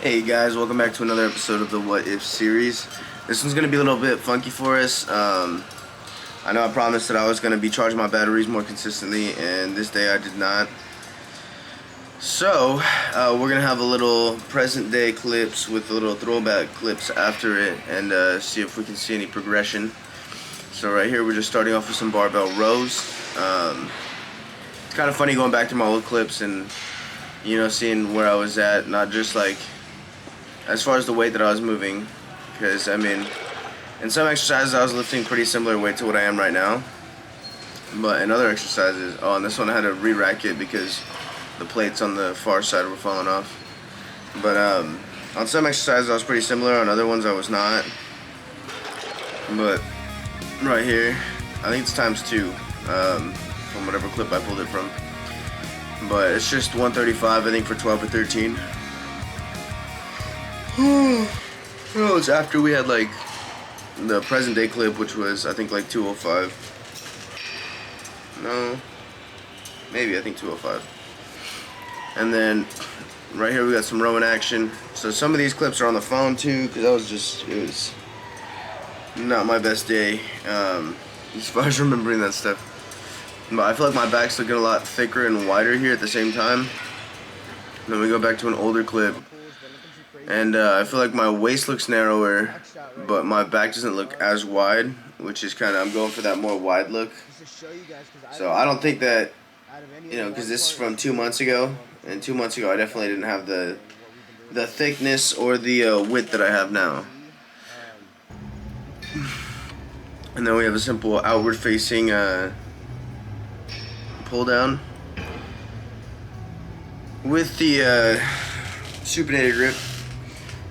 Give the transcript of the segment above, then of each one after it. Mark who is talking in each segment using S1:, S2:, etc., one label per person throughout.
S1: Hey guys, welcome back to another episode of the What If series. This one's going to be a little bit funky for us. I know I promised that I was going to be charging my batteries more consistently, and this day I did not. So, we're going to have a little present day clips with a little throwback clips after it, and see if we can see any progression. So right here we're just starting off with some barbell rows. It's kind of funny going back to my old clips and, you know, seeing where I was at, not just like as far as the weight that I was moving, because I mean, in some exercises I was lifting pretty similar weight to what I am right now, but in other exercises, on this one I had to re-rack it because the plates on the far side were falling off. But on some exercises I was pretty similar, on other ones I was not. But right here, I think it's ×2 from whatever clip I pulled it from. But it's just 135, I think, for 12 or 13. Oh, it's after we had like the present day clip, which was I think like 205. No, maybe I think 205. And then right here we got some rowing action. So some of these clips are on the phone too, because it was not my best day as far as remembering that stuff. But I feel like my back's looking a lot thicker and wider here at the same time. Then we go back to an older clip, and I feel like my waist looks narrower, but my back doesn't look as wide, which is kind of, I'm going for that more wide look. So I don't think that, you know, because this is from 2 months ago, and 2 months ago I definitely didn't have the thickness or the width that I have now. And then we have a simple outward facing pull down with the supinated grip.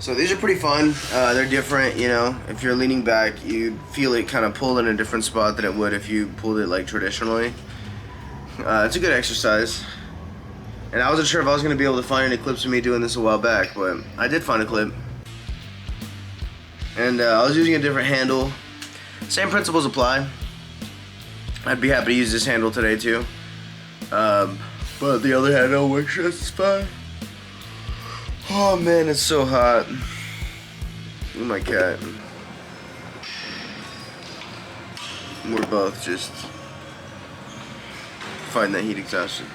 S1: So these are pretty fun. They're different, you know. If you're leaning back, you feel it kind of pull in a different spot than it would if you pulled it like traditionally. It's a good exercise. And I wasn't sure if I was going to be able to find any clips of me doing this a while back, but I did find a clip. And I was using a different handle. Same principles apply. I'd be happy to use this handle today too. But the other handle works just fine. Oh man, it's so hot. Look at my cat. We're both just fighting that heat exhaustion.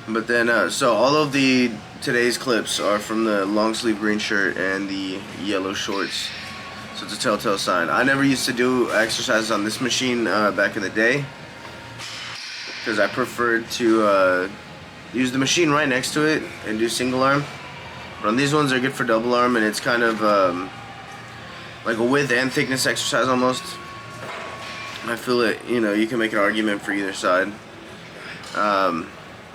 S1: But then, so all of today's clips are from the long sleeve green shirt and the yellow shorts. So it's a telltale sign. I never used to do exercises on this machine back in the day, because I preferred to use the machine right next to it and do single arm. But on these ones they're good for double arm, and it's kind of like a width and thickness exercise almost. I feel it, you know, you can make an argument for either side,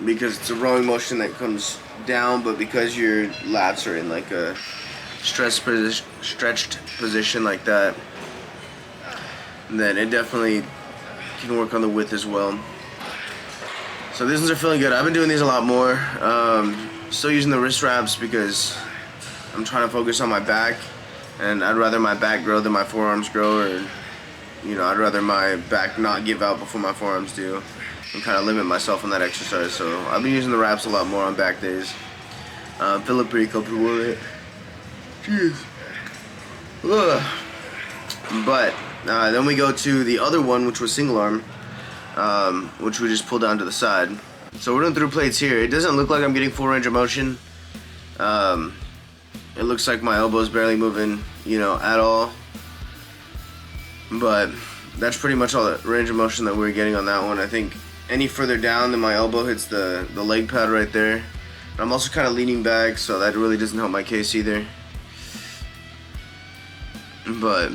S1: because it's a rowing motion that comes down, but because your lats are in like a stretched position like that, then it definitely can work on the width as well. So these ones are feeling good. I've been doing these a lot more. Still using the wrist wraps because I'm trying to focus on my back, and I'd rather my back grow than my forearms grow, or, you know, I'd rather my back not give out before my forearms do, and kind of limit myself on that exercise. So I've been using the wraps a lot more on back days. Feeling pretty comfortable with it. Jeez. Ugh. But then we go to the other one, which was single arm, which we just pull down to the side. So we're doing through plates here. It doesn't look like I'm getting full range of motion. It looks like my elbow's barely moving, you know, at all. But that's pretty much all the range of motion that we're getting on that one. I think any further down than my elbow hits the leg pad right there. And I'm also kind of leaning back, so that really doesn't help my case either. But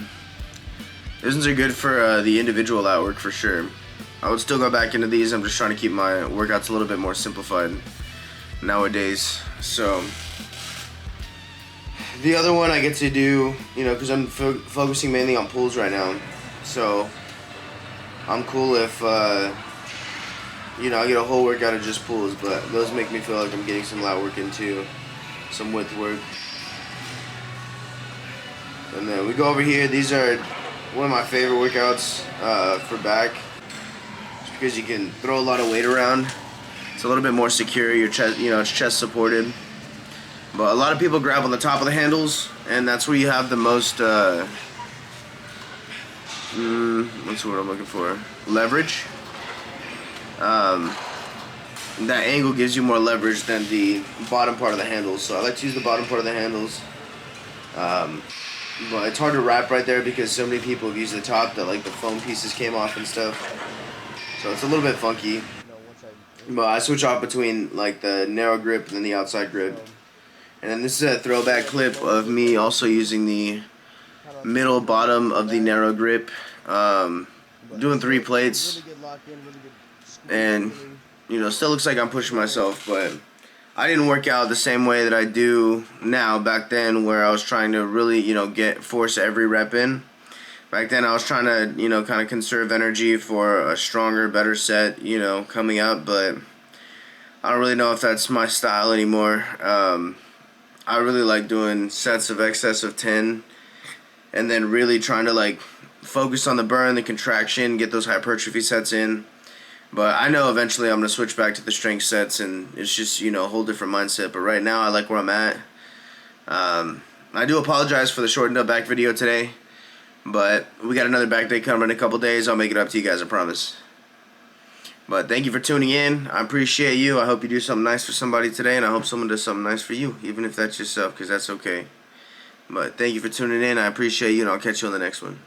S1: these ones are good for the individual lat work for sure. I would still go back into these. I'm just trying to keep my workouts a little bit more simplified nowadays. So the other one I get to do, you know, because I'm focusing mainly on pulls right now. So I'm cool if, you know, I get a whole workout of just pulls, but those make me feel like I'm getting some lat work into, some width work. And then we go over here. These are one of my favorite workouts for back, just because you can throw a lot of weight around. It's a little bit more secure. Your chest, you know, it's chest supported. But a lot of people grab on the top of the handles, and that's where you have the most, what's the word I'm looking for? Leverage. That angle gives you more leverage than the bottom part of the handles, so I like to use the bottom part of the handles. But it's hard to wrap right there because so many people have used the top that like the foam pieces came off and stuff, so it's a little bit funky. But I switch off between like the narrow grip and then the outside grip. And then this is a throwback clip of me also using the middle bottom of the narrow grip, doing 3 plates, and you know, still looks like I'm pushing myself, but I didn't work out the same way that I do now. Back then, where I was trying to really, you know, force every rep in. Back then I was trying to, you know, kind of conserve energy for a stronger, better set, you know, coming up, but I don't really know if that's my style anymore. I really like doing sets of excess of 10 and then really trying to like focus on the burn, the contraction, get those hypertrophy sets in. But I know eventually I'm going to switch back to the strength sets, and it's just, you know, a whole different mindset. But right now I like where I'm at. I do apologize for the shortened up back video today, but we got another back day coming in a couple days. I'll make it up to you guys, I promise. But thank you for tuning in. I appreciate you. I hope you do something nice for somebody today, and I hope someone does something nice for you, even if that's yourself, because that's okay. But thank you for tuning in. I appreciate you, and I'll catch you on the next one.